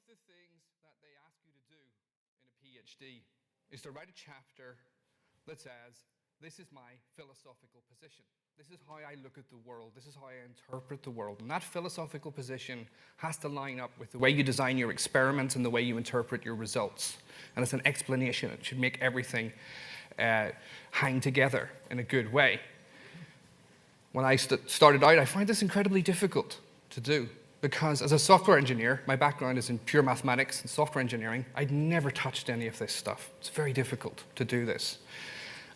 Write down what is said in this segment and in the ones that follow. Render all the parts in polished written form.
the things that they ask you to do in a PhD is to write a chapter that says, this is my philosophical position. This is how I look at the world. This is how I interpret the world. And that philosophical position has to line up with the way you design your experiments and the way you interpret your results. And it's an explanation. It should make everything hang together in a good way. When I started out, I found this incredibly difficult to do because as a software engineer, my background is in pure mathematics and software engineering. I'd never touched any of this stuff. It's very difficult to do this.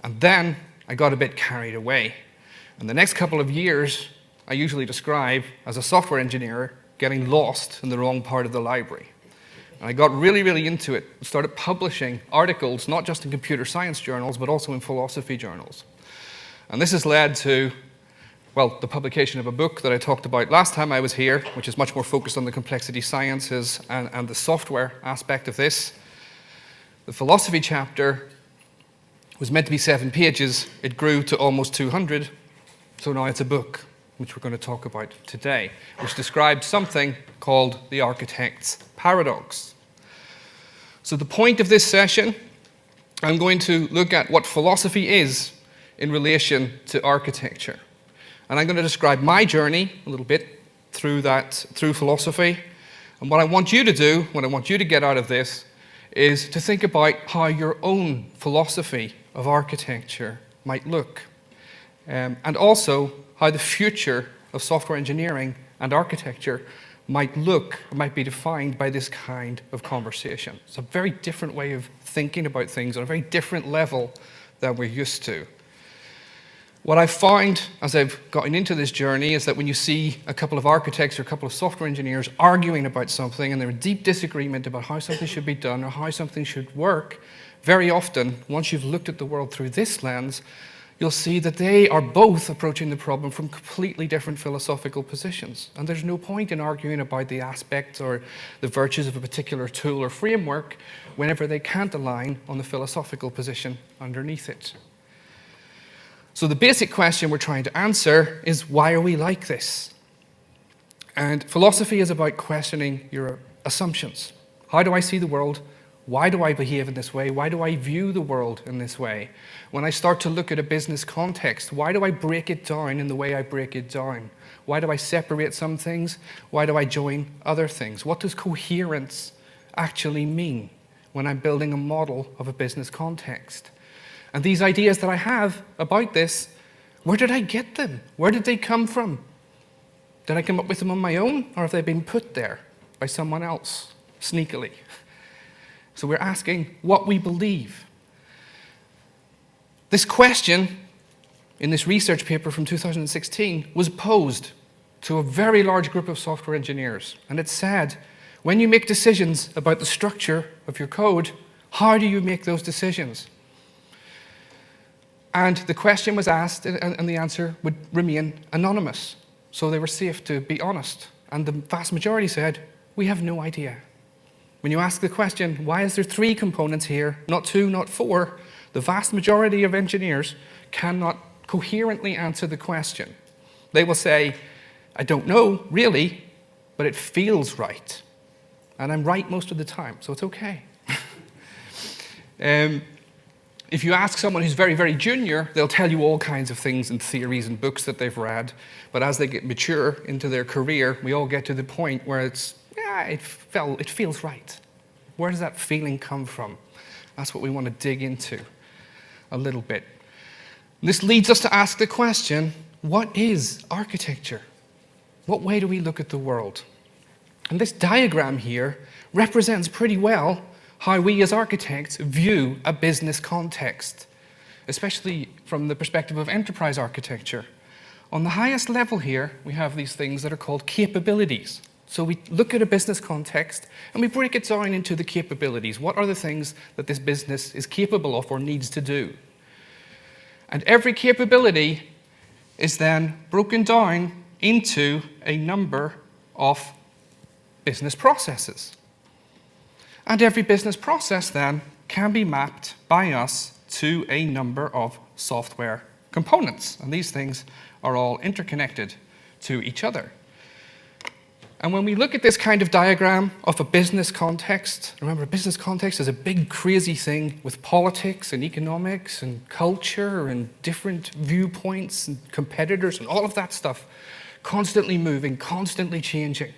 And then I got a bit carried away. And the next couple of years, I usually describe as a software engineer getting lost in the wrong part of the library. And I got really, really into it and started publishing articles, not just in computer science journals, but also in philosophy journals. And this has led to, well, the publication of a book that I talked about last time I was here, which is much more focused on the complexity sciences and the software aspect of this. The philosophy chapter was meant to be 7 pages. It grew to almost 200. So now it's a book, which we're going to talk about today, which describes something called the architect's paradox. So the point of this session, I'm going to look at what philosophy is in relation to architecture. And I'm going to describe my journey a little bit through philosophy. And what I want you to do, what I want you to get out of this, is to think about how your own philosophy of architecture might look. And also how the future of software engineering and architecture might look, might be defined by this kind of conversation. It's a very different way of thinking about things on a very different level than we're used to. What I've found as I've gotten into this journey is that when you see a couple of architects or a couple of software engineers arguing about something and they're in deep disagreement about how something should be done or how something should work, very often, once you've looked at the world through this lens, you'll see that they are both approaching the problem from completely different philosophical positions. And there's no point in arguing about the aspects or the virtues of a particular tool or framework whenever they can't align on the philosophical position underneath it. So the basic question we're trying to answer is, why are we like this? And philosophy is about questioning your assumptions. How do I see the world? Why do I behave in this way? Why do I view the world in this way? When I start to look at a business context, why do I break it down in the way I break it down? Why do I separate some things? Why do I join other things? What does coherence actually mean when I'm building a model of a business context? And these ideas that I have about this, where did I get them? Where did they come from? Did I come up with them on my own, or have they been put there by someone else, sneakily? So we're asking what we believe. This question, in this research paper from 2016, was posed to a very large group of software engineers. And it said, when you make decisions about the structure of your code, how do you make those decisions? And the question was asked, and the answer would remain anonymous. So they were safe to be honest. And the vast majority said, we have no idea. When you ask the question, why is there 3 components here, not 2, not 4, the vast majority of engineers cannot coherently answer the question. They will say, I don't know, really, but it feels right. And I'm right most of the time, so it's okay. If you ask someone who's very, very junior, they'll tell you all kinds of things and theories and books that they've read. But as they get mature into their career, we all get to the point where it's, yeah, it feels right. Where does that feeling come from? That's what we want to dig into a little bit. This leads us to ask the question, what is architecture? What way do we look at the world? And this diagram here represents pretty well how we as architects view a business context, especially from the perspective of enterprise architecture. On the highest level here, we have these things that are called capabilities. So we look at a business context and we break it down into the capabilities. What are the things that this business is capable of or needs to do? And every capability is then broken down into a number of business processes. And every business process then can be mapped by us to a number of software components. And these things are all interconnected to each other. And when we look at this kind of diagram of a business context, remember, a business context is a big, crazy thing with politics and economics and culture and different viewpoints and competitors and all of that stuff, constantly moving, constantly changing.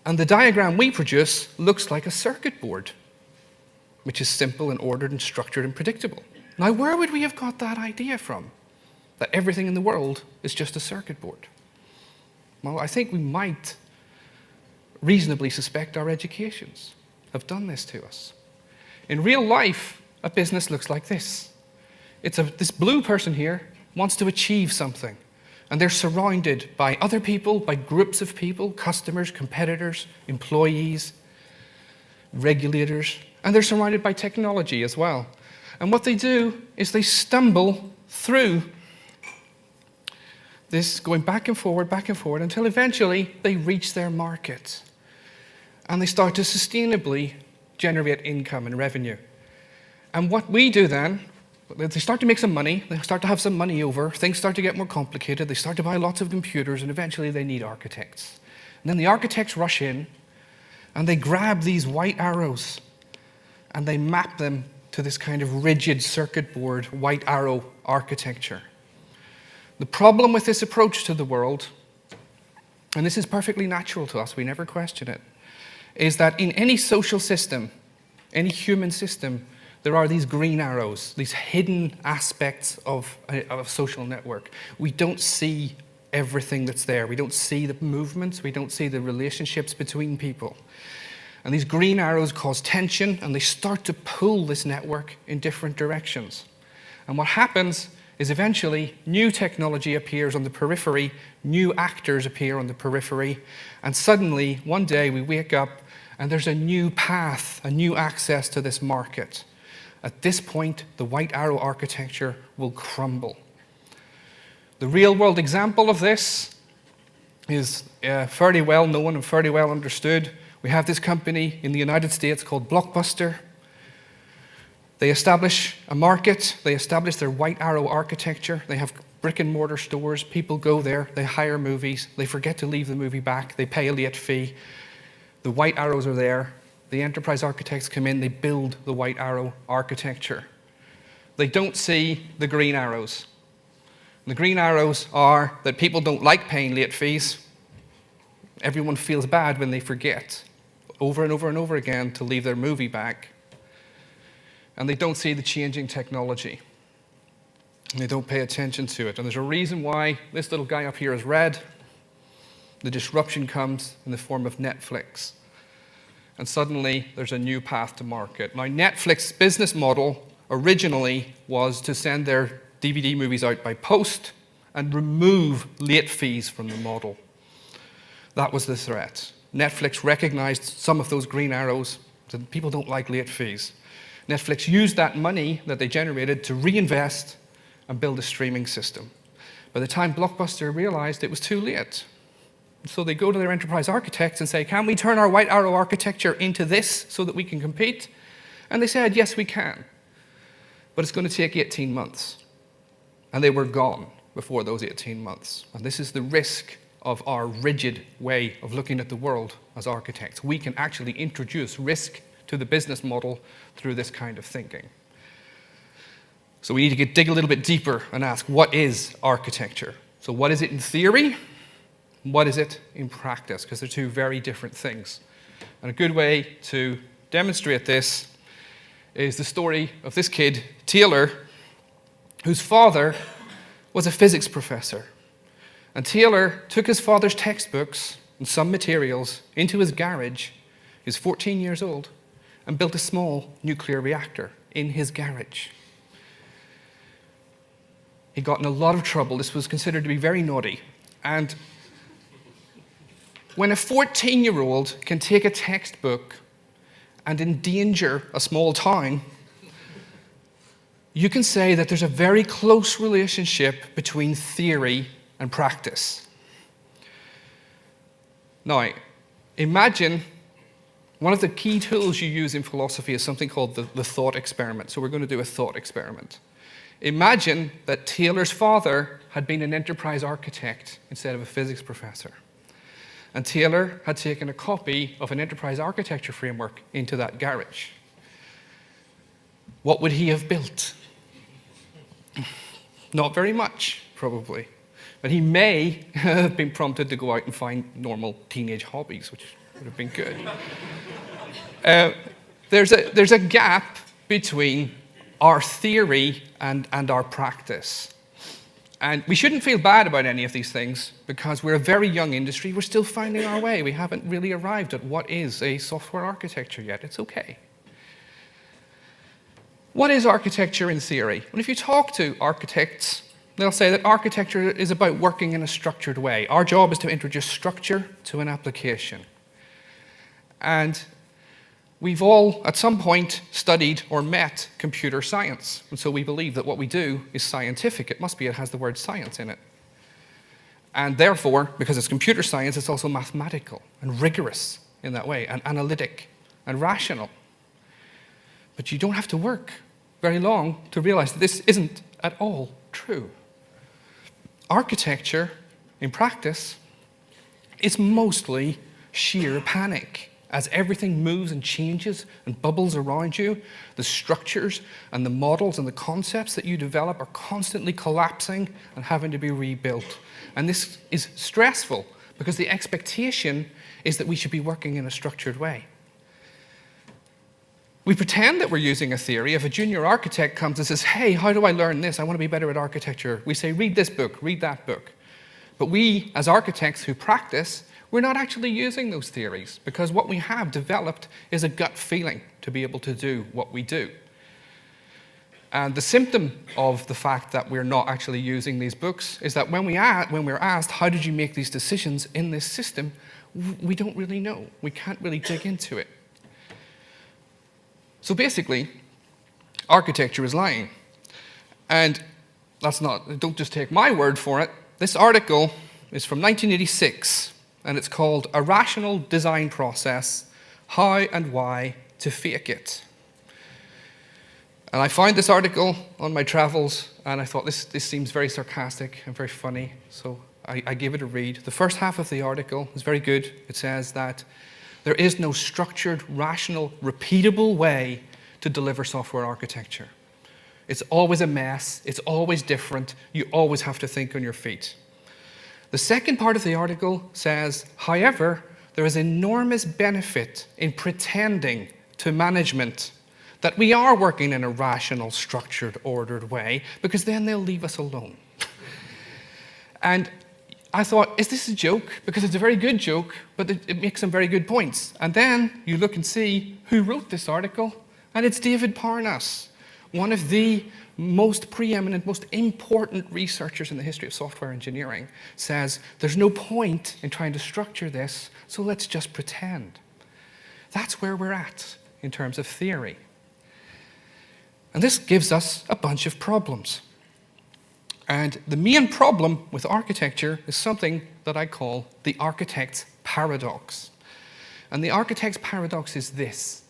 And the diagram we produce looks like a circuit board, which is simple and ordered and structured and predictable. Now, where would we have got that idea from? That everything in the world is just a circuit board? Well, I think we might reasonably suspect our educations have done this to us. In real life, a business looks like this. This blue person here wants to achieve something, and they're surrounded by other people, by groups of people, customers, competitors, employees, regulators, and they're surrounded by technology as well. And what they do is they stumble through this, going back and forward, until eventually they reach their market. And they start to sustainably generate income and revenue. And what we do then, they start to make some money, they start to have some money over, things start to get more complicated, they start to buy lots of computers, and eventually they need architects. And then the architects rush in, and they grab these white arrows, and they map them to this kind of rigid circuit board, white arrow architecture. The problem with this approach to the world, and this is perfectly natural to us, we never question it, is that in any social system, any human system, there are these green arrows, these hidden aspects of a social network. We don't see everything that's there. We don't see the movements. We don't see the relationships between people. And these green arrows cause tension, and they start to pull this network in different directions. And what happens is eventually new technology appears on the periphery, new actors appear on the periphery, and suddenly, one day, we wake up and there's a new path, a new access to this market. At this point, the white arrow architecture will crumble. The real-world example of this is fairly well known and fairly well understood. We have this company in the United States called Blockbuster. They establish a market, they establish their white arrow architecture, they have brick and mortar stores, people go there, they hire movies, they forget to leave the movie back, they pay a late fee, the white arrows are there, the enterprise architects come in, they build the white arrow architecture. They don't see the green arrows. The green arrows are that people don't like paying late fees. Everyone feels bad when they forget over and over and over again to leave their movie back. And they don't see the changing technology. And they don't pay attention to it. And there's a reason why this little guy up here is red. The disruption comes in the form of Netflix. And suddenly, there's a new path to market. Now, Netflix's business model originally was to send their DVD movies out by post and remove late fees from the model. That was the threat. Netflix recognized some of those green arrows, that people don't like late fees. Netflix used that money that they generated to reinvest and build a streaming system. By the time Blockbuster realized it was too late. So they go to their enterprise architects and say, can we turn our white arrow architecture into this so that we can compete? And they said, yes, we can. But it's going to take 18 months. And they were gone before those 18 months. And this is the risk of our rigid way of looking at the world as architects. We can actually introduce risk to the business model through this kind of thinking. So we need to dig a little bit deeper and ask, what is architecture? So what is it in theory? What is it in practice? Because they're two very different things. And a good way to demonstrate this is the story of this kid, Taylor, whose father was a physics professor. And Taylor took his father's textbooks and some materials into his garage. He was 14 years old, and built a small nuclear reactor in his garage. He got in a lot of trouble. This was considered to be very naughty. And when a 14-year-old can take a textbook and endanger a small town, you can say that there's a very close relationship between theory and practice. Now, imagine one of the key tools you use in philosophy is something called the thought experiment. So we're going to do a thought experiment. Imagine that Taylor's father had been an enterprise architect instead of a physics professor. and Taylor had taken a copy of an enterprise architecture framework into that garage, what would he have built? Not very much, probably. But he may have been prompted to go out and find normal teenage hobbies, which would have been good. There's a gap between our theory and our practice. And we shouldn't feel bad about any of these things because we're a very young industry. We're still finding our way. We haven't really arrived at what is a software architecture yet. It's okay. What is architecture in theory? Well, if you talk to architects, they'll say that architecture is about working in a structured way. Our job is to introduce structure to an application. And we've all, at some point, studied or met computer science. And so we believe that what we do is scientific. It must be, it has the word science in it. And therefore, because it's computer science, it's also mathematical and rigorous in that way, and analytic and rational. But you don't have to work very long to realize that this isn't at all true. Architecture, in practice, is mostly sheer panic. As everything moves and changes and bubbles around you, the structures and the models and the concepts that you develop are constantly collapsing and having to be rebuilt. And this is stressful because the expectation is that we should be working in a structured way. We pretend that we're using a theory. If a junior architect comes and says, hey, how do I learn this? I want to be better at architecture. We say, read this book, read that book. But we, as architects who practice, we're not actually using those theories because what we have developed is a gut feeling to be able to do what we do. And the symptom of the fact that we're not actually using these books is that when we're asked, how did you make these decisions in this system, we don't really know. We can't really dig into it. So basically, architecture is lying. And don't just take my word for it. This article is from 1986, and it's called A Rational Design Process, How and Why to Fake It. And I found this article on my travels, and I thought this seems very sarcastic and very funny, so I gave it a read. The first half of the article is very good. It says that there is no structured, rational, repeatable way to deliver software architecture. It's always a mess. It's always different. You always have to think on your feet. The second part of the article says, however, there is enormous benefit in pretending to management that we are working in a rational, structured, ordered way, because then they'll leave us alone. And I thought, is this a joke? Because it's a very good joke, but it makes some very good points. And then you look and see who wrote this article, and it's David Parnas, one of the most preeminent, most important researchers in the history of software engineering, says there's no point in trying to structure this, so let's just pretend. That's where we're at in terms of theory. And this gives us a bunch of problems. And the main problem with architecture is something that I call the architect's paradox. And the architect's paradox is this.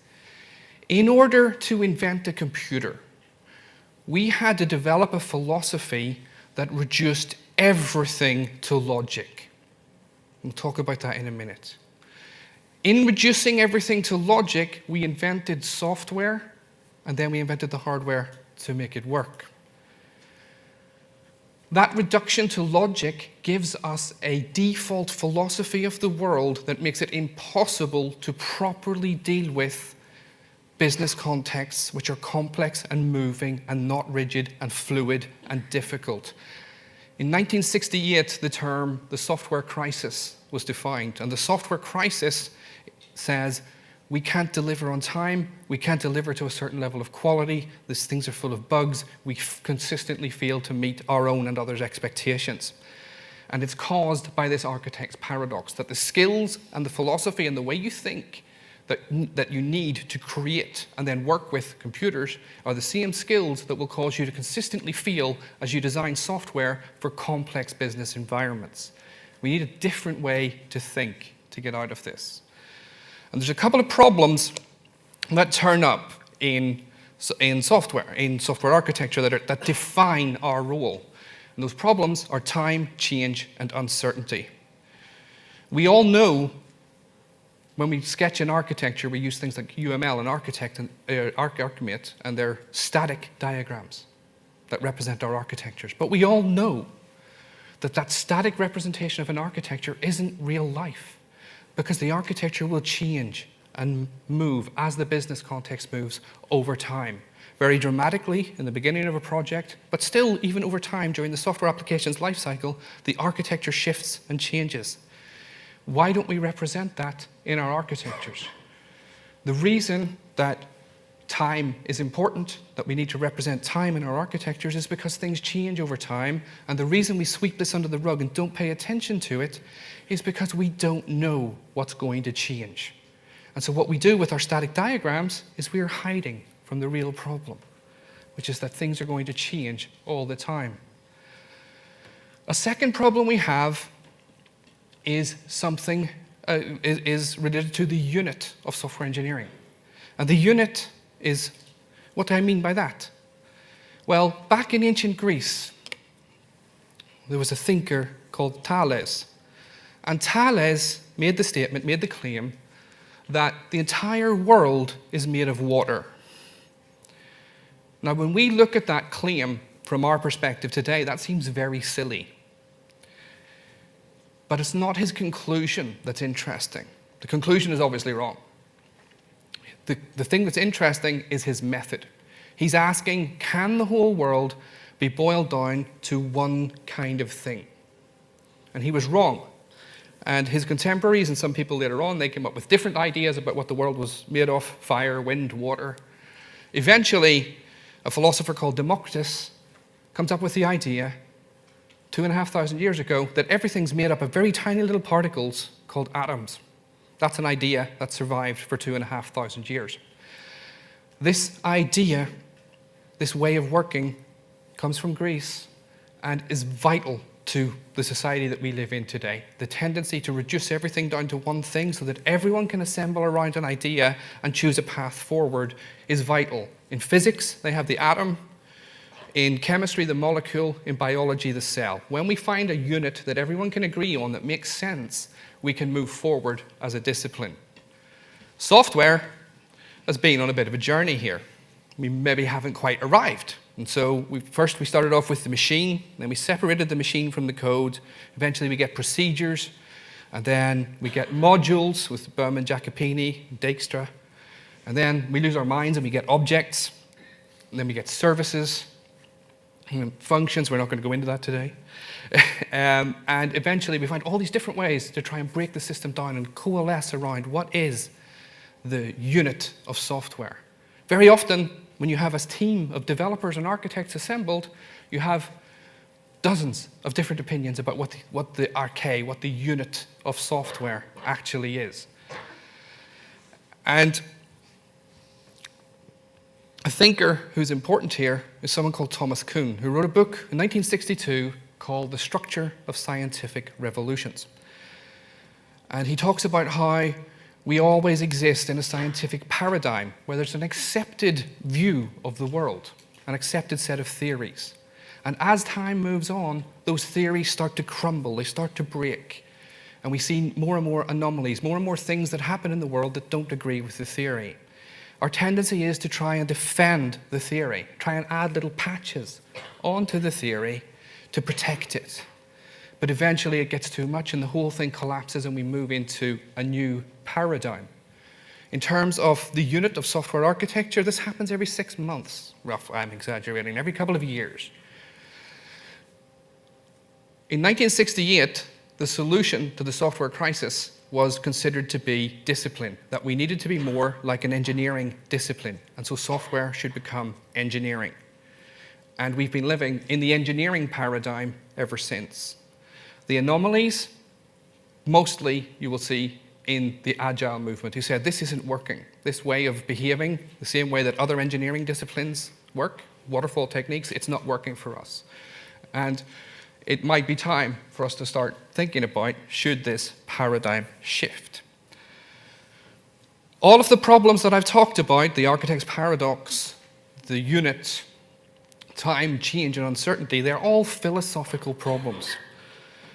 In order to invent a computer, we had to develop a philosophy that reduced everything to logic. We'll talk about that in a minute. In reducing everything to logic, we invented software, and then we invented the hardware to make it work. That reduction to logic gives us a default philosophy of the world that makes it impossible to properly deal with business contexts which are complex and moving and not rigid and fluid and difficult. In 1968, the term the software crisis was defined, and the software crisis says we can't deliver on time, we can't deliver to a certain level of quality, these things are full of bugs, we consistently fail to meet our own and others' expectations. And it's caused by this architect's paradox, that the skills and the philosophy and the way you think that you need to create and then work with computers are the same skills that will cause you to consistently fail as you design software for complex business environments. We need a different way to think to get out of this. And there's a couple of problems that turn up in software architecture that define our role. And those problems are time, change, and uncertainty. We all know when we sketch an architecture, we use things like UML and Archimate, and they're static diagrams that represent our architectures. But we all know that that static representation of an architecture isn't real life, because the architecture will change and move as the business context moves over time. Very dramatically in the beginning of a project, but still even over time during the software application's lifecycle, the architecture shifts and changes. Why don't we represent that in our architectures? The reason that time is important, that we need to represent time in our architectures, is because things change over time, and the reason we sweep this under the rug and don't pay attention to it is because we don't know what's going to change. And so what we do with our static diagrams is we're hiding from the real problem, which is that things are going to change all the time. A second problem we have is related to the unit of software engineering. And the unit is, what do I mean by that? Well, back in ancient Greece, there was a thinker called Thales. And Thales made the claim that the entire world is made of water. Now, when we look at that claim from our perspective today, that seems very silly. But it's not his conclusion that's interesting. The conclusion is obviously wrong. The thing that's interesting is his method. He's asking, can the whole world be boiled down to one kind of thing? And he was wrong. And his contemporaries and some people later on, they came up with different ideas about what the world was made of: fire, wind, water. Eventually, a philosopher called Democritus comes up with the idea 2,500 years ago that everything's made up of very tiny little particles called atoms. That's an idea that survived for 2,500 years. This idea, this way of working, comes from Greece and is vital to the society that we live in today. The tendency to reduce everything down to one thing so that everyone can assemble around an idea and choose a path forward is vital. In physics, they have the atom. In chemistry, the molecule. In biology, the cell. When we find a unit that everyone can agree on that makes sense, we can move forward as a discipline. Software has been on a bit of a journey here. We maybe haven't quite arrived. And so first we started off with the machine, then we separated the machine from the code. Eventually we get procedures, and then we get modules with Berman, Jacopini, Dijkstra. And then we lose our minds and we get objects, and then we get services, and functions. We're not going to go into that today. And eventually we find all these different ways to try and break the system down and coalesce around what is the unit of software. Very often, when you have a team of developers and architects assembled, you have dozens of different opinions about what the unit of software actually is. And a thinker who's important here is someone called Thomas Kuhn, who wrote a book in 1962 called The Structure of Scientific Revolutions. And he talks about how we always exist in a scientific paradigm where there's an accepted view of the world, an accepted set of theories. And as time moves on, those theories start to crumble, they start to break. And we see more and more anomalies, more and more things that happen in the world that don't agree with the theory. Our tendency is to try and defend the theory, try and add little patches onto the theory to protect it. But eventually it gets too much and the whole thing collapses and we move into a new paradigm. In terms of the unit of software architecture, this happens every 6 months, roughly. I'm exaggerating, every couple of years. In 1968, the solution to the software crisis was considered to be discipline, that we needed to be more like an engineering discipline, and so software should become engineering. And we've been living in the engineering paradigm ever since. The anomalies, mostly you will see in the agile movement, who said this isn't working. This way of behaving, the same way that other engineering disciplines work, waterfall techniques, it's not working for us. And it might be time for us to start thinking about, should this paradigm shift? All of the problems that I've talked about, the architect's paradox, the unit, time, change, and uncertainty, they're all philosophical problems.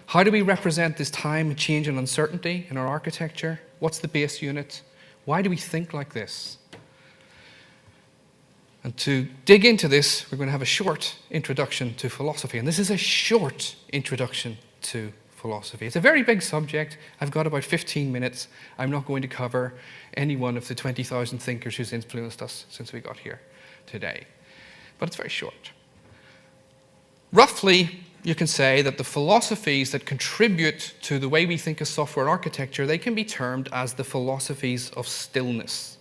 How do we represent this time, change, and uncertainty in our architecture? What's the base unit? Why do we think like this? And to dig into this, we're going to have a short introduction to philosophy. And this is a short introduction to philosophy. It's a very big subject. I've got about 15 minutes. I'm not going to cover any one of the 20,000 thinkers who's influenced us since we got here today. But it's very short. Roughly, you can say that the philosophies that contribute to the way we think of software architecture, they can be termed as the philosophies of stillness.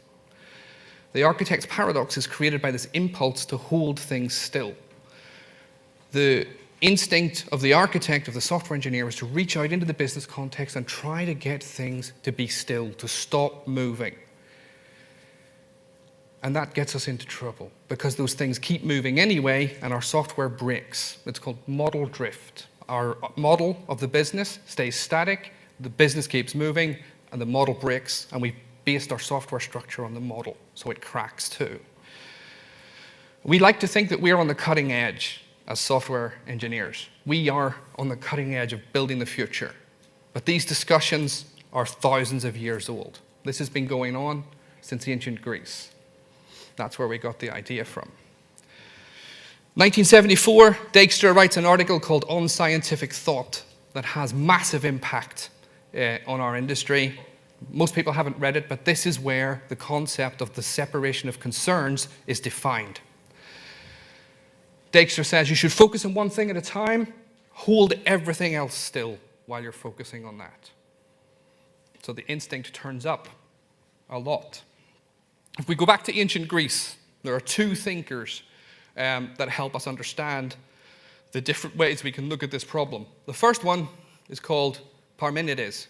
The architect's paradox is created by this impulse to hold things still. The instinct of the architect, of the software engineer, is to reach out into the business context and try to get things to be still, to stop moving. And that gets us into trouble because those things keep moving anyway and our software breaks. It's called model drift. Our model of the business stays static, the business keeps moving, and the model breaks, and we based our software structure on the model, so it cracks too. We like to think that we're on the cutting edge as software engineers. We are on the cutting edge of building the future. But these discussions are thousands of years old. This has been going on since ancient Greece. That's where we got the idea from. 1974, Dijkstra writes an article called On Scientific Thought that has massive impact on our industry. Most people haven't read it, but this is where the concept of the separation of concerns is defined. Dijkstra says you should focus on one thing at a time, hold everything else still while you're focusing on that. So the instinct turns up a lot. If we go back to ancient Greece, there are two thinkers that help us understand the different ways we can look at this problem. The first one is called Parmenides.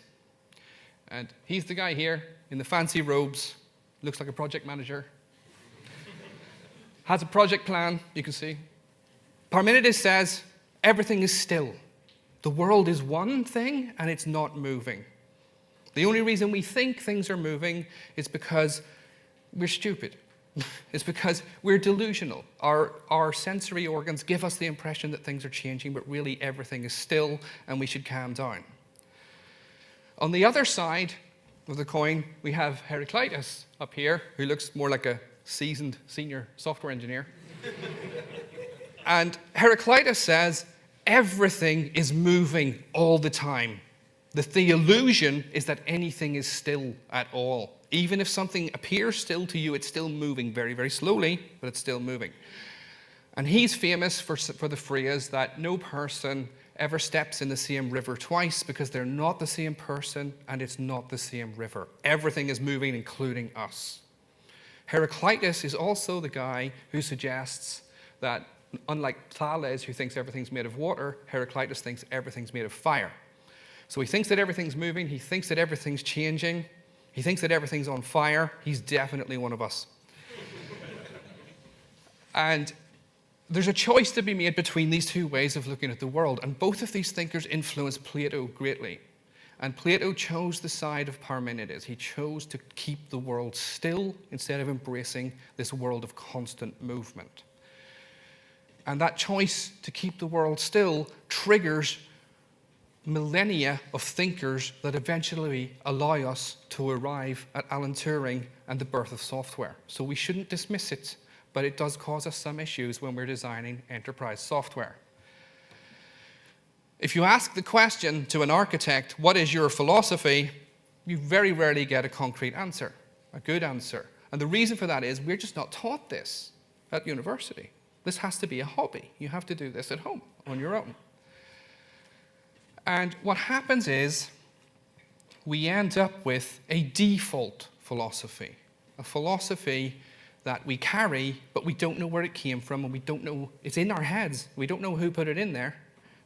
And he's the guy here in the fancy robes, looks like a project manager, has a project plan, you can see. Parmenides says, everything is still. The world is one thing and it's not moving. The only reason we think things are moving is because we're stupid. It's because we're delusional. Our sensory organs give us the impression that things are changing, but really everything is still and we should calm down. On the other side of the coin, we have Heraclitus up here, who looks more like a seasoned senior software engineer. And Heraclitus says, everything is moving all the time. The illusion is that anything is still at all. Even if something appears still to you, it's still moving very, very slowly, but it's still moving. And he's famous for the phrase that no person ever steps in the same river twice because they're not the same person and it's not the same river. Everything is moving, including us. Heraclitus is also the guy who suggests that, unlike Thales, who thinks everything's made of water, Heraclitus thinks everything's made of fire. So he thinks that everything's moving, he thinks that everything's changing, he thinks that everything's on fire. He's definitely one of us. And there's a choice to be made between these two ways of looking at the world, and both of these thinkers influenced Plato greatly. And Plato chose the side of Parmenides. He chose to keep the world still instead of embracing this world of constant movement. And that choice to keep the world still triggers millennia of thinkers that eventually allow us to arrive at Alan Turing and the birth of software. So we shouldn't dismiss it, but it does cause us some issues when we're designing enterprise software. If you ask the question to an architect, what is your philosophy? You very rarely get a concrete answer, a good answer. And the reason for that is we're just not taught this at university. This has to be a hobby. You have to do this at home on your own. And what happens is we end up with a default philosophy, a philosophy that we carry, but we don't know where it came from, and we don't know, it's in our heads. We don't know who put it in there.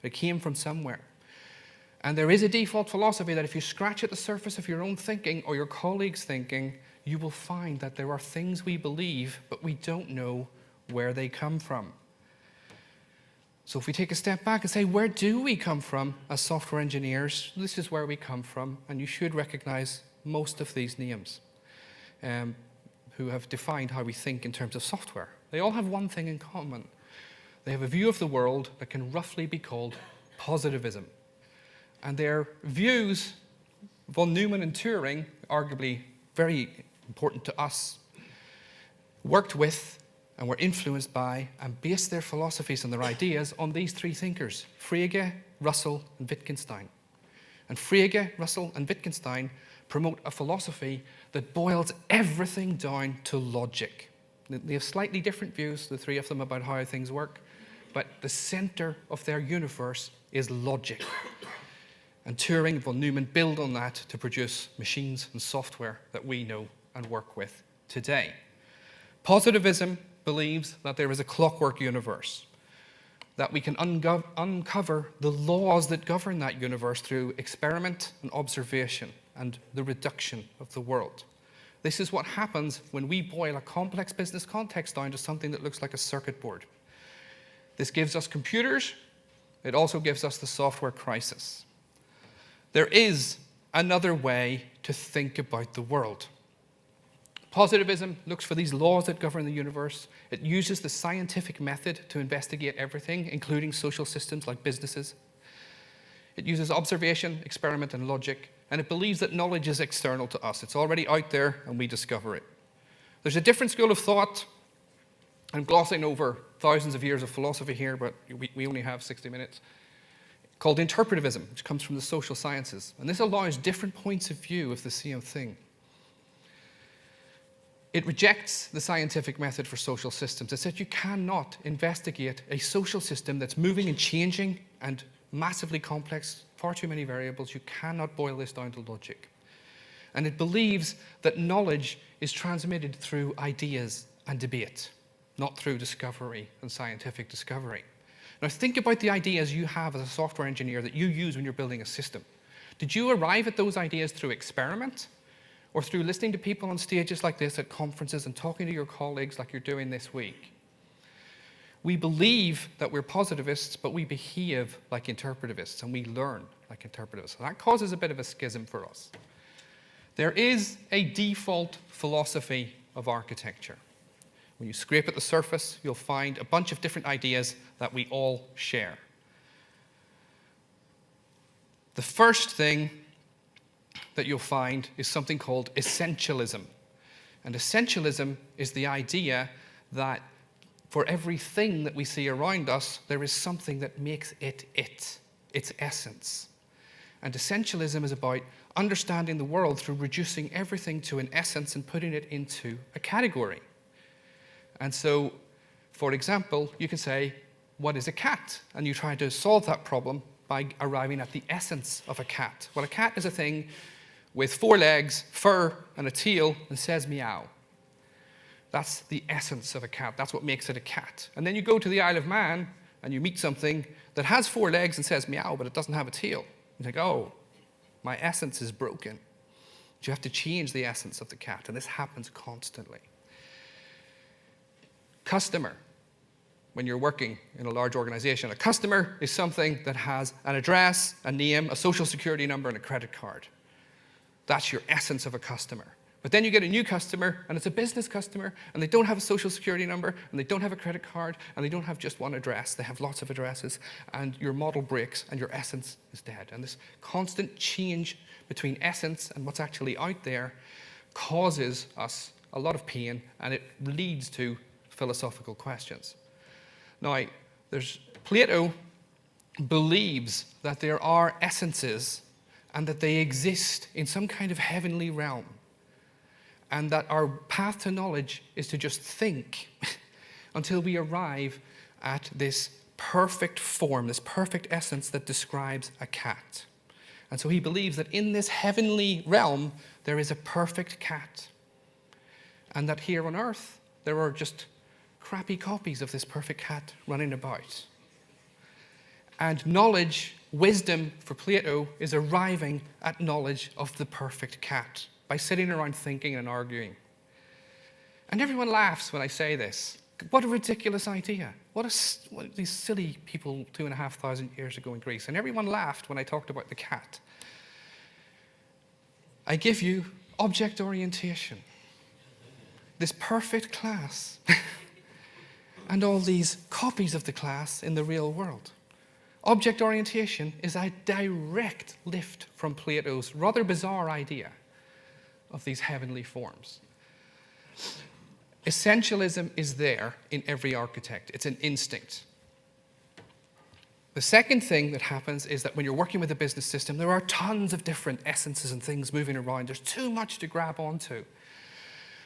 It came from somewhere. And there is a default philosophy that if you scratch at the surface of your own thinking or your colleagues' thinking, you will find that there are things we believe, but we don't know where they come from. So if we take a step back and say, where do we come from as software engineers? This is where we come from, and you should recognize most of these names who have defined how we think in terms of software. They all have one thing in common. They have a view of the world that can roughly be called positivism. And their views, von Neumann and Turing, arguably very important to us, worked with and were influenced by and based their philosophies and their ideas on these three thinkers, Frege, Russell, and Wittgenstein. And Frege, Russell, and Wittgenstein promote a philosophy that boils everything down to logic. They have slightly different views, the three of them, about how things work, but the center of their universe is logic. And Turing and von Neumann build on that to produce machines and software that we know and work with today. Positivism believes that there is a clockwork universe, that we can uncover the laws that govern that universe through experiment and observation and the reduction of the world. This is what happens when we boil a complex business context down to something that looks like a circuit board. This gives us computers. It also gives us the software crisis. There is another way to think about the world. Positivism looks for these laws that govern the universe. It uses the scientific method to investigate everything, including social systems like businesses. It uses observation, experiment, and logic, and it believes that knowledge is external to us. It's already out there, and we discover it. There's a different school of thought. I'm glossing over thousands of years of philosophy here, but we only have 60 minutes, called interpretivism, which comes from the social sciences. And this allows different points of view of the same thing. It rejects the scientific method for social systems. It said you cannot investigate a social system that's moving and changing and massively complex, far too many variables. You cannot boil this down to logic. And it believes that knowledge is transmitted through ideas and debate, not through discovery and scientific discovery. Now think about the ideas you have as a software engineer that you use when you're building a system. Did you arrive at those ideas through experiment? Or through listening to people on stages like this at conferences and talking to your colleagues like you're doing this week? We believe that we're positivists, but we behave like interpretivists, and we learn like interpretivists. And that causes a bit of a schism for us. There is a default philosophy of architecture. When you scrape at the surface, you'll find a bunch of different ideas that we all share. The first thing that you'll find is something called essentialism. And essentialism is the idea that for everything that we see around us, there is something that makes it, its essence. And essentialism is about understanding the world through reducing everything to an essence and putting it into a category. And so, for example, you can say, what is a cat? And you try to solve that problem by arriving at the essence of a cat. Well, a cat is a thing with 4 legs, fur, and a tail, and says meow. That's the essence of a cat. That's what makes it a cat. And then you go to the Isle of Man, and you meet something that has 4 legs and says meow, but it doesn't have a tail. You think, oh, my essence is broken. You have to change the essence of the cat, and this happens constantly. Customer. When you're working in a large organization, a customer is something that has an address, a name, a social security number, and a credit card. That's your essence of a customer. But then you get a new customer, and it's a business customer, and they don't have a social security number, and they don't have a credit card, and they don't have just one address. They have lots of addresses, and your model breaks, and your essence is dead. And this constant change between essence and what's actually out there causes us a lot of pain, and it leads to philosophical questions. Now, Plato believes that there are essences and that they exist in some kind of heavenly realm, and that our path to knowledge is to just think until we arrive at this perfect form, this perfect essence that describes a cat. And so he believes that in this heavenly realm, there is a perfect cat, and that here on earth, there are just crappy copies of this perfect cat running about. And knowledge, wisdom for Plato, is arriving at knowledge of the perfect cat by sitting around thinking and arguing. And everyone laughs when I say this. What a ridiculous idea. What these silly people 2,500 years ago in Greece. And everyone laughed when I talked about the cat. I give you object orientation. This perfect class. And all these copies of the class in the real world. Object orientation is a direct lift from Plato's rather bizarre idea of these heavenly forms. Essentialism is there in every architect. It's an instinct. The second thing that happens is that when you're working with a business system, there are tons of different essences and things moving around. There's too much to grab onto.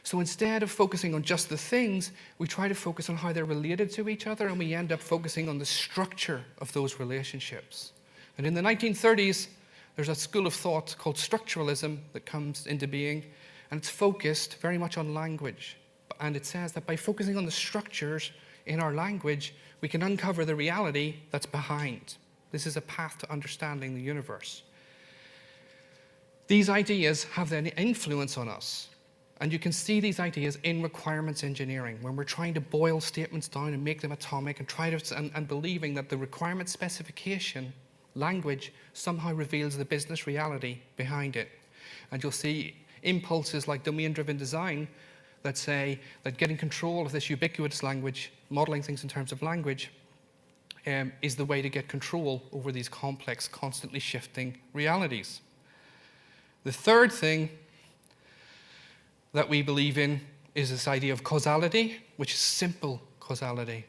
So instead of focusing on just the things, we try to focus on how they're related to each other, and we end up focusing on the structure of those relationships. And in the 1930s, there's a school of thought called structuralism that comes into being, and it's focused very much on language. And it says that by focusing on the structures in our language, we can uncover the reality that's behind. This is a path to understanding the universe. These ideas have an influence on us. And you can see these ideas in requirements engineering, when we're trying to boil statements down and make them atomic and believing that the requirement specification language somehow reveals the business reality behind it. And you'll see impulses like domain-driven design that say that getting control of this ubiquitous language, modeling things in terms of language, is the way to get control over these complex, constantly shifting realities. The third thing that we believe in is this idea of causality, which is simple causality.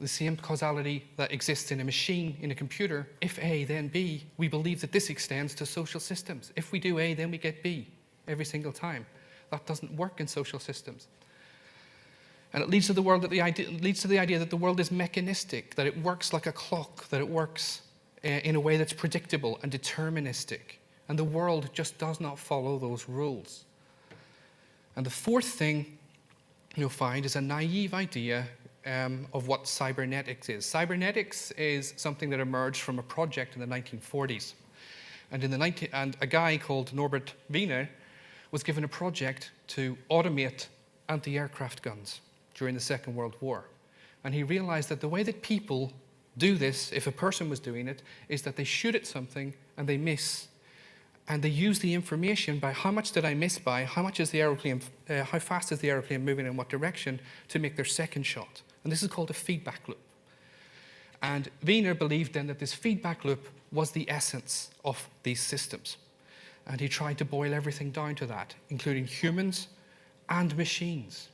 The same causality that exists in a machine, in a computer. If A, then B. We believe that this extends to social systems. If we do A, then we get B every single time. That doesn't work in social systems. And it leads to the idea that the world is mechanistic, that it works like a clock, that it works in a way that's predictable and deterministic. And the world just does not follow those rules. And the fourth thing you'll find is a naive idea of what cybernetics is. Cybernetics is something that emerged from a project in the 1940s. And a guy called Norbert Wiener was given a project to automate anti-aircraft guns during the Second World War. And he realized that the way that people do this, if a person was doing it, is that they shoot at something and they miss. And they use the information by how much did I miss by, how fast is the aeroplane moving in what direction, to make their second shot. And this is called a feedback loop. And Wiener believed then that this feedback loop was the essence of these systems. And he tried to boil everything down to that, including humans and machines.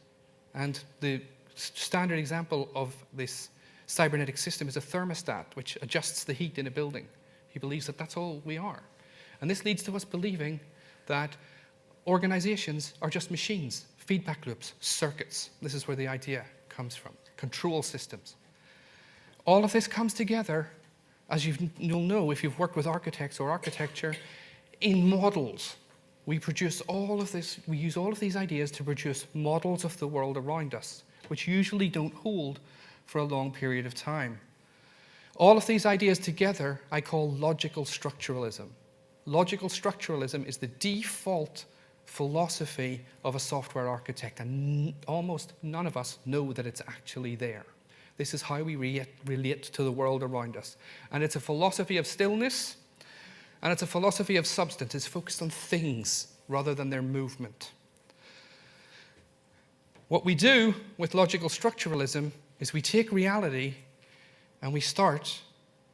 And the standard example of this cybernetic system is a thermostat, which adjusts the heat in a building. He believes that that's all we are. And this leads to us believing that organizations are just machines, feedback loops, circuits. This is where the idea comes from, control systems. All of this comes together, as you'll know if you've worked with architects or architecture, in models. We use all of these ideas to produce models of the world around us, which usually don't hold for a long period of time. All of these ideas together I call logical structuralism. Logical structuralism is the default philosophy of a software architect, and almost none of us know that it's actually there. This is how we relate to the world around us. And it's a philosophy of stillness, and it's a philosophy of substance. It's focused on things rather than their movement. What we do with logical structuralism is we take reality and we start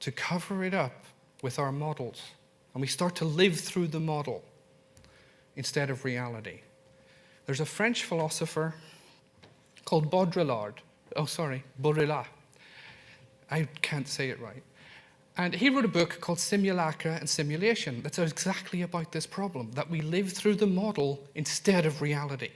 to cover it up with our models. And we start to live through the model instead of reality. There's a French philosopher called Baudrillard. Baudrillard. I can't say it right. And he wrote a book called Simulacra and Simulation that's exactly about this problem, that we live through the model instead of reality.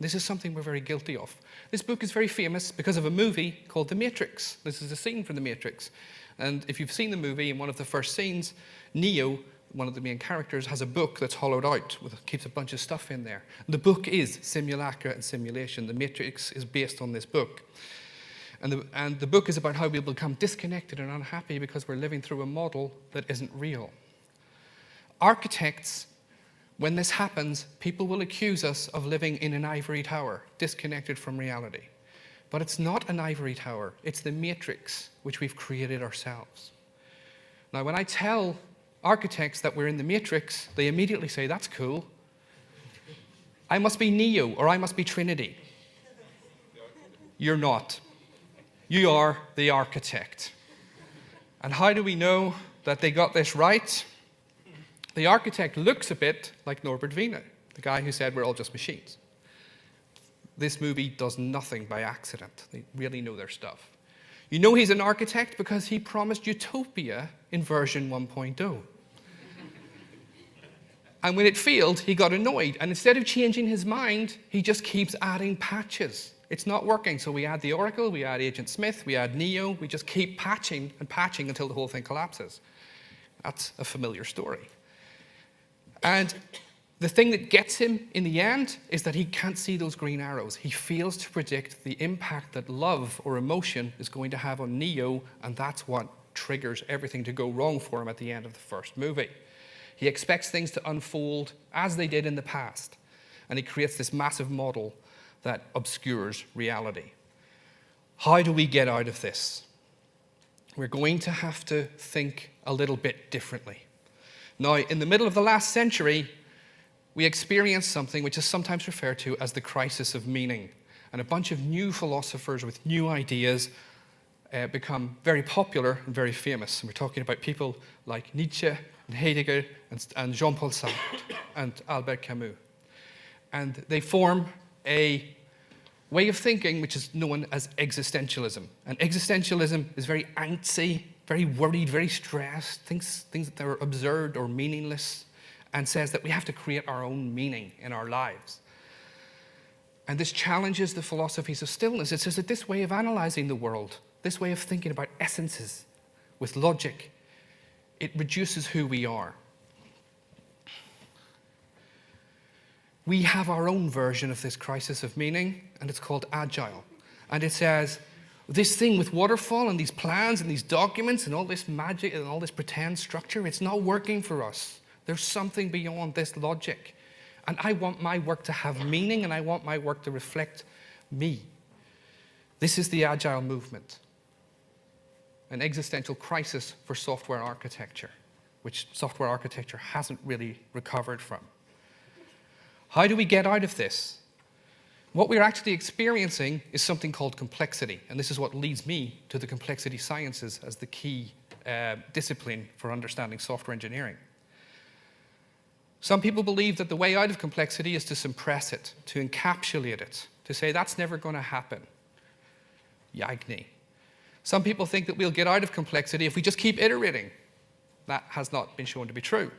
This is something we're very guilty of. This book is very famous because of a movie called The Matrix. This is a scene from The Matrix. And if you've seen the movie, in one of the first scenes, Neo, one of the main characters, has a book that's hollowed out, keeps a bunch of stuff in there. The book is Simulacra and Simulation. The Matrix is based on this book. And the book is about how we become disconnected and unhappy because we're living through a model that isn't real. Architects, when this happens, people will accuse us of living in an ivory tower, disconnected from reality. But it's not an ivory tower. It's the matrix which we've created ourselves. Now, when I tell architects that we're in the matrix, they immediately say, that's cool. I must be Neo, or I must be Trinity. You're not. You are the architect. And how do we know that they got this right? The architect looks a bit like Norbert Wiener, the guy who said we're all just machines. This movie does nothing by accident. They really know their stuff. You know he's an architect because he promised utopia in version 1.0. And when it failed, he got annoyed. And instead of changing his mind, he just keeps adding patches. It's not working. So we add the Oracle, we add Agent Smith, we add Neo. We just keep patching and patching until the whole thing collapses. That's a familiar story. And the thing that gets him in the end is that he can't see those green arrows. He fails to predict the impact that love or emotion is going to have on Neo, and that's what triggers everything to go wrong for him at the end of the first movie. He expects things to unfold as they did in the past, and he creates this massive model that obscures reality. How do we get out of this? We're going to have to think a little bit differently. Now, in the middle of the last century, we experienced something which is sometimes referred to as the crisis of meaning. And a bunch of new philosophers with new ideas become very popular and very famous. And we're talking about people like Nietzsche and Heidegger and Jean-Paul Sartre and Albert Camus. And they form a way of thinking which is known as existentialism. And existentialism is very antsy, very worried, very stressed, things that are absurd or meaningless, and says that we have to create our own meaning in our lives. And this challenges the philosophies of stillness. It says that this way of analyzing the world, this way of thinking about essences with logic, it reduces who we are. We have our own version of this crisis of meaning, and it's called agile. And it says, this thing with waterfall and these plans and these documents and all this magic and all this pretend structure, it's not working for us. There's something beyond this logic. And I want my work to have meaning, and I want my work to reflect me. This is the agile movement. An existential crisis for software architecture, which software architecture hasn't really recovered from. How do we get out of this? What we're actually experiencing is something called complexity, and this is what leads me to the complexity sciences as the key discipline for understanding software engineering. Some people believe that the way out of complexity is to suppress it, to encapsulate it, to say that's never going to happen. Yagni. Some people think that we'll get out of complexity if we just keep iterating. That has not been shown to be true.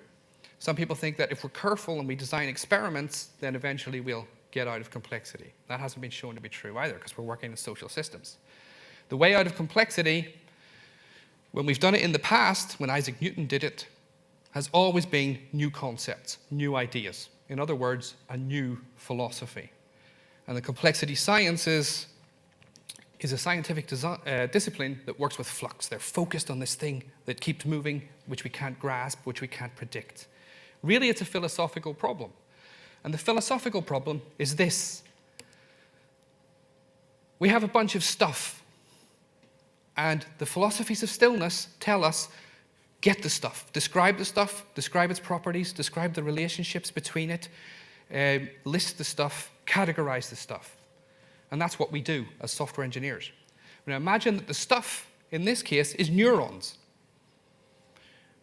Some people think that if we're careful and we design experiments, then eventually we'll get out of complexity. That hasn't been shown to be true either, because we're working in social systems. The way out of complexity, when we've done it in the past, when Isaac Newton did it, has always been new concepts, new ideas. In other words, a new philosophy. And the complexity sciences is a scientific discipline that works with flux. They're focused on this thing that keeps moving, which we can't grasp, which we can't predict. Really, it's a philosophical problem. And the philosophical problem is this. We have a bunch of stuff, and the philosophies of stillness tell us, get the stuff, describe its properties, describe the relationships between it, list the stuff, categorize the stuff. And that's what we do as software engineers. Now imagine that the stuff, in this case, is neurons.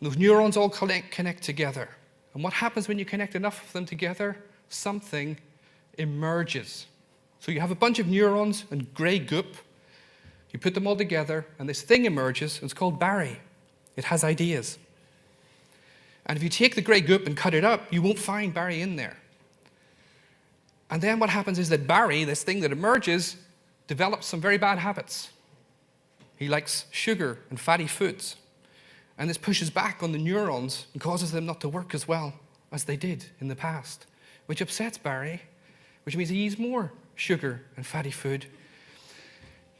And those neurons all connect together. And what happens when you connect enough of them together? Something emerges. So you have a bunch of neurons and gray goop. You put them all together, and this thing emerges, and it's called Barry. It has ideas. And if you take the gray goop and cut it up, you won't find Barry in there. And then what happens is that Barry, this thing that emerges, develops some very bad habits. He likes sugar and fatty foods. And this pushes back on the neurons and causes them not to work as well as they did in the past, which upsets Barry, which means he eats more sugar and fatty food,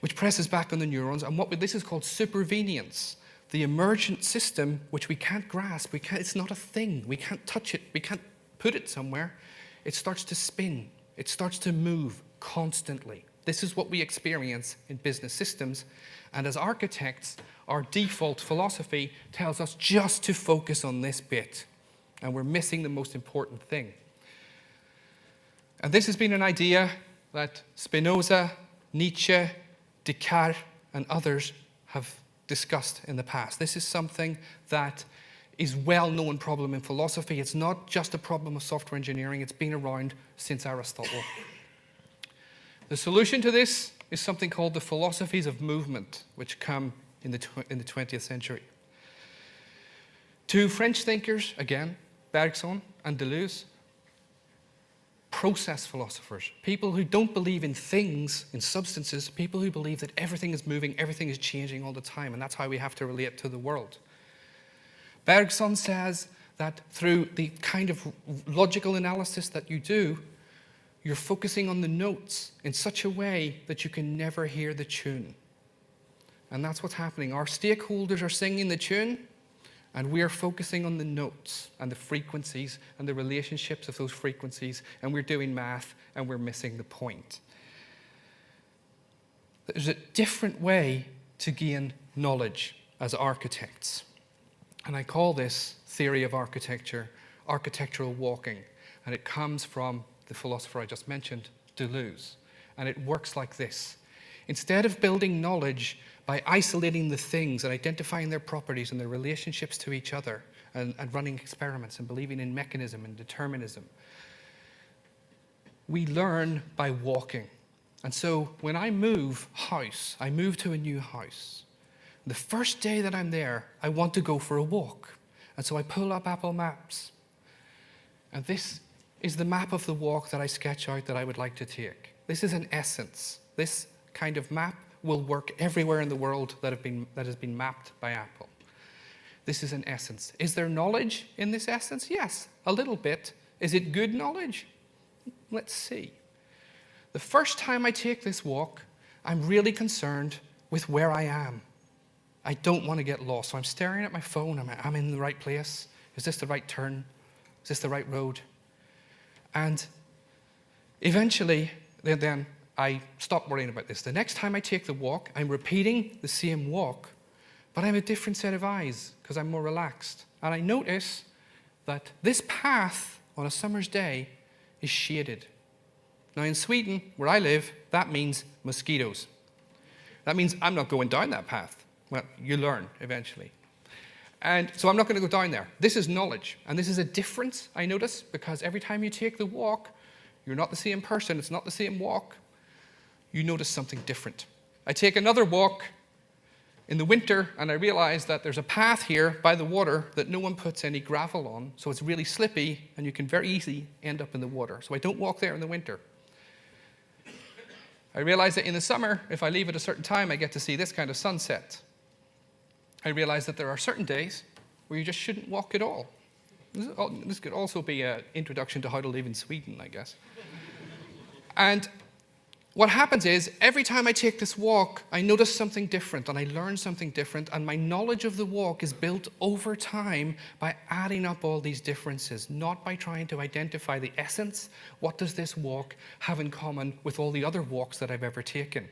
which presses back on the neurons. And this is called supervenience, the emergent system which we can't grasp. It's not a thing. We can't touch it. We can't put it somewhere. It starts to spin. It starts to move constantly. This is what we experience in business systems. And as architects, our default philosophy tells us just to focus on this bit. And we're missing the most important thing. And this has been an idea that Spinoza, Nietzsche, Descartes, and others have discussed in the past. This is something that is a well-known problem in philosophy. It's not just a problem of software engineering. It's been around since Aristotle. The solution to this is something called the philosophies of movement, which come in the 20th century. Two French thinkers, again, Bergson and Deleuze, process philosophers, people who don't believe in things, in substances, people who believe that everything is moving, everything is changing all the time, and that's how we have to relate to the world. Bergson says that through the kind of logical analysis that you do, you're focusing on the notes in such a way that you can never hear the tune. And that's what's happening. Our stakeholders are singing the tune, and we are focusing on the notes and the frequencies and the relationships of those frequencies, and we're doing math, and we're missing the point. There's a different way to gain knowledge as architects. And I call this theory of architecture architectural walking. And it comes from the philosopher I just mentioned, Deleuze. And it works like this. Instead of building knowledge by isolating the things and identifying their properties and their relationships to each other and running experiments and believing in mechanism and determinism, we learn by walking. And so when I move house, I move to a new house. The first day that I'm there, I want to go for a walk. And so I pull up Apple Maps. And this is the map of the walk that I sketch out that I would like to take. This is an essence. This kind of map will work everywhere in the world that has been mapped by Apple. This is an essence. Is there knowledge in this essence? Yes, a little bit. Is it good knowledge? Let's see. The first time I take this walk, I'm really concerned with where I am. I don't want to get lost. So I'm staring at my phone. Am I in the right place? Is this the right turn? Is this the right road? And eventually, then I stop worrying about this. The next time I take the walk, I'm repeating the same walk, but I have a different set of eyes because I'm more relaxed. And I notice that this path on a summer's day is shaded. Now in Sweden, where I live, that means mosquitoes. That means I'm not going down that path. Well, you learn eventually. And so I'm not going to go down there. This is knowledge. And this is a difference, I notice, because every time you take the walk, you're not the same person. It's not the same walk. You notice something different. I take another walk in the winter, and I realize that there's a path here by the water that no one puts any gravel on, so it's really slippy, and you can very easily end up in the water. So I don't walk there in the winter. I realize that in the summer, if I leave at a certain time, I get to see this kind of sunset. I realize that there are certain days where you just shouldn't walk at all. This could also be an introduction to how to live in Sweden, I guess. And what happens is, every time I take this walk, I notice something different, and I learn something different, and my knowledge of the walk is built over time by adding up all these differences, not by trying to identify the essence. What does this walk have in common with all the other walks that I've ever taken?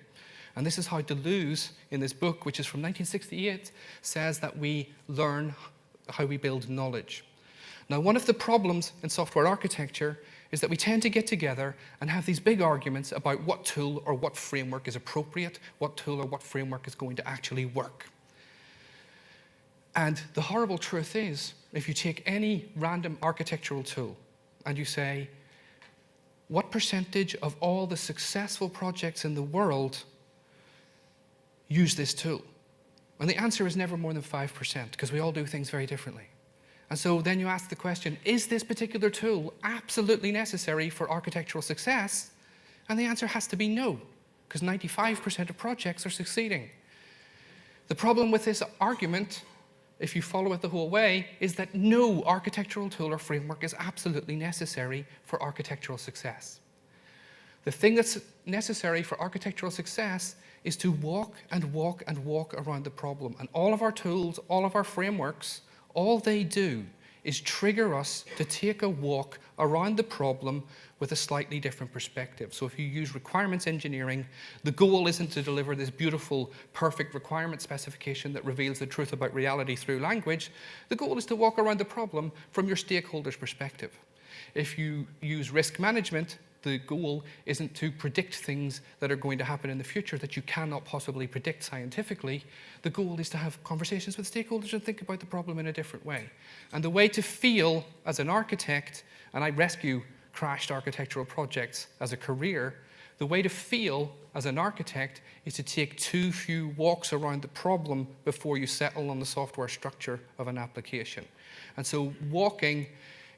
And this is how Deleuze, in this book, which is from 1968, says that we learn how we build knowledge. Now, one of the problems in software architecture is that we tend to get together and have these big arguments about what tool or what framework is appropriate, what tool or what framework is going to actually work. And the horrible truth is, if you take any random architectural tool and you say, what percentage of all the successful projects in the world use this tool? And the answer is never more than 5%, because we all do things very differently. And so then you ask the question, is this particular tool absolutely necessary for architectural success? And the answer has to be no, because 95% of projects are succeeding. The problem with this argument, if you follow it the whole way, is that no architectural tool or framework is absolutely necessary for architectural success. The thing that's necessary for architectural success is to walk and walk and walk around the problem. And all of our tools, all of our frameworks, all they do is trigger us to take a walk around the problem with a slightly different perspective. So if you use requirements engineering, the goal isn't to deliver this beautiful, perfect requirement specification that reveals the truth about reality through language. The goal is to walk around the problem from your stakeholder's perspective. If you use risk management, The goal isn't to predict things that are going to happen in the future that you cannot possibly predict scientifically. The goal is to have conversations with stakeholders and think about the problem in a different way. And the way to feel as an architect, and I rescue crashed architectural projects as a career, the way to feel as an architect is to take too few walks around the problem before you settle on the software structure of an application. And so walking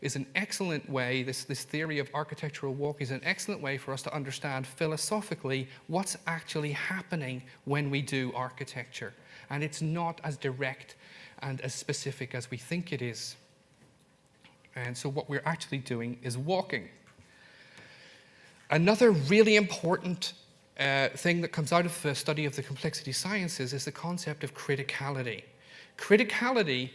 is an excellent way, this theory of architectural walk is an excellent way for us to understand philosophically what's actually happening when we do architecture. And it's not as direct and as specific as we think it is. And so what we're actually doing is walking. Another really important thing that comes out of the study of the complexity sciences is the concept of criticality. Criticality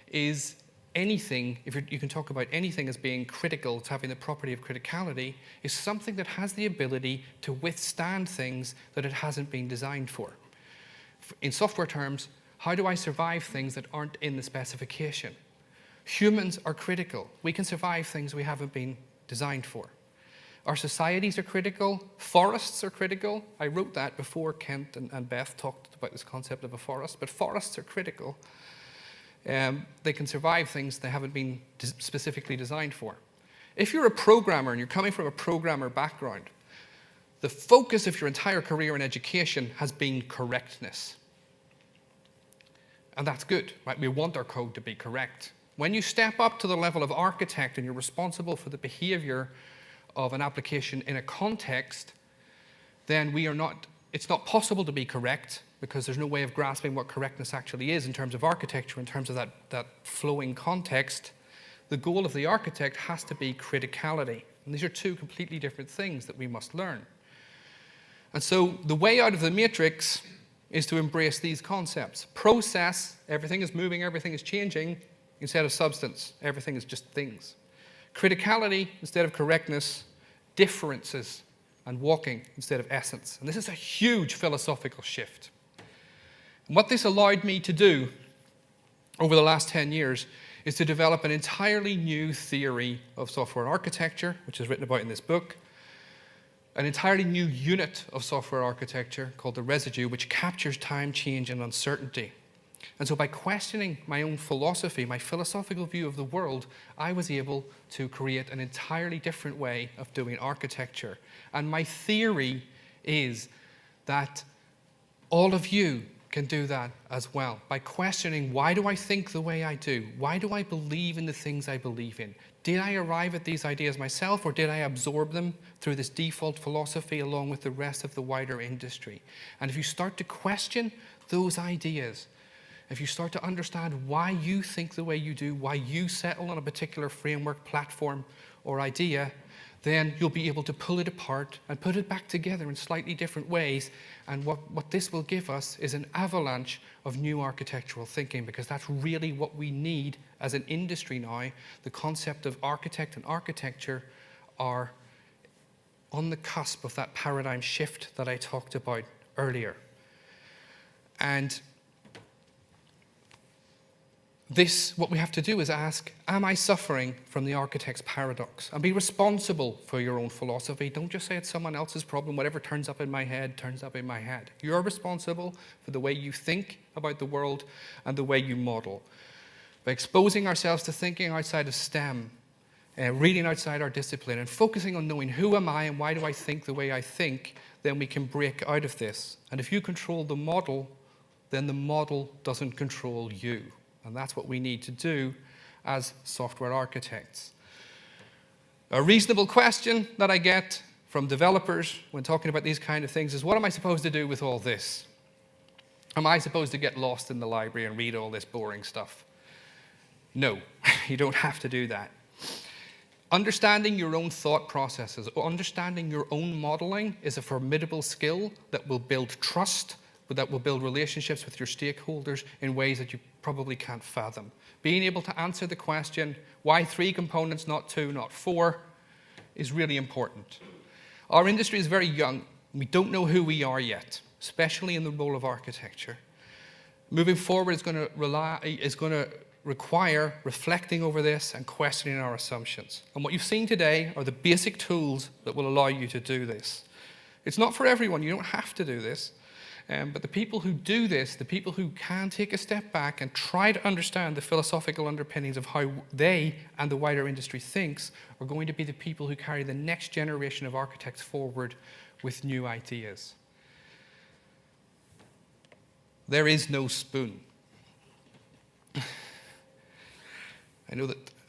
is anything, if you can talk about anything as being critical, it's having the property of criticality, is something that has the ability to withstand things that it hasn't been designed for. In software terms, how do I survive things that aren't in the specification? Humans are critical. We can survive things we haven't been designed for. Our societies are critical. Forests are critical. I wrote that before Kent and Beth talked about this concept of a forest, but forests are critical. They can survive things they haven't been specifically designed for. If you're a programmer and you're coming from a programmer background, the focus of your entire career in education has been correctness. And that's good, right? We want our code to be correct. When you step up to the level of architect and you're responsible for the behavior of an application in a context, then it's not possible to be correct because there's no way of grasping what correctness actually is in terms of architecture, in terms of that flowing context. The goal of the architect has to be criticality. And these are two completely different things that we must learn. And so the way out of the matrix is to embrace these concepts. Process, everything is moving, everything is changing, instead of substance, everything is just things. Criticality instead of correctness, differences, and walking instead of essence. And this is a huge philosophical shift. And what this allowed me to do over the last 10 years is to develop an entirely new theory of software architecture, which is written about in this book, an entirely new unit of software architecture called the residue, which captures time, change, and uncertainty. And so by questioning my own philosophy, my philosophical view of the world, I was able to create an entirely different way of doing architecture. And my theory is that all of you can do that as well. By questioning, why do I think the way I do? Why do I believe in the things I believe in? Did I arrive at these ideas myself, or did I absorb them through this default philosophy along with the rest of the wider industry? And if you start to question those ideas, if you start to understand why you think the way you do, why you settle on a particular framework, platform, or idea, then you'll be able to pull it apart and put it back together in slightly different ways. And what this will give us is an avalanche of new architectural thinking, because that's really what we need as an industry now. The concept of architect and architecture are on the cusp of that paradigm shift that I talked about earlier. And what we have to do is ask, am I suffering from the architect's paradox? And be responsible for your own philosophy. Don't just say it's someone else's problem. Whatever turns up in my head, turns up in my head. You're responsible for the way you think about the world and the way you model. By exposing ourselves to thinking outside of STEM, reading outside our discipline, and focusing on knowing who am I and why do I think the way I think, then we can break out of this. And if you control the model, then the model doesn't control you. And that's what we need to do as software architects. A reasonable question that I get from developers when talking about these kind of things is, what am I supposed to do with all this? Am I supposed to get lost in the library and read all this boring stuff? No, you don't have to do that. Understanding your own thought processes, or understanding your own modeling, is a formidable skill that will build trust, that will build relationships with your stakeholders in ways that you probably can't fathom. Being able to answer the question, why 3 components, not 2, not 4, is really important. Our industry is very young. We don't know who we are yet, especially in the role of architecture. Moving forward is going to require reflecting over this and questioning our assumptions. And what you've seen today are the basic tools that will allow you to do this. It's not for everyone, you don't have to do this. But the people who do this, the people who can take a step back and try to understand the philosophical underpinnings of how they and the wider industry thinks, are going to be the people who carry the next generation of architects forward with new ideas. There is no spoon.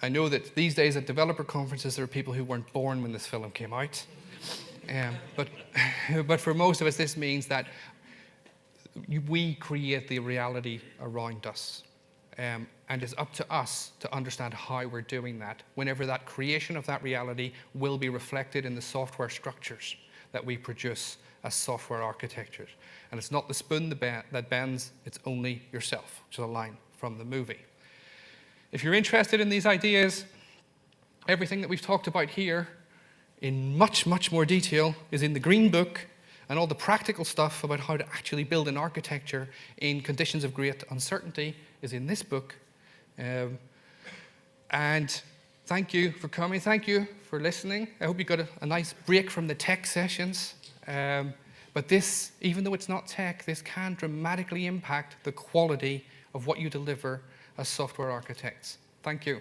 I know that these days at developer conferences there are people who weren't born when this film came out. But for most of us, this means that we create the reality around us. And it's up to us to understand how we're doing that, whenever that creation of that reality will be reflected in the software structures that we produce as software architectures. And it's not the spoon that bends, it's only yourself, which is a line from the movie. If you're interested in these ideas, everything that we've talked about here in much, much more detail is in the Green Book, and all the practical stuff about how to actually build an architecture in conditions of great uncertainty is in this book. And thank you for coming. Thank you for listening. I hope you got a nice break from the tech sessions. But this, even though it's not tech, this can dramatically impact the quality of what you deliver as software architects. Thank you.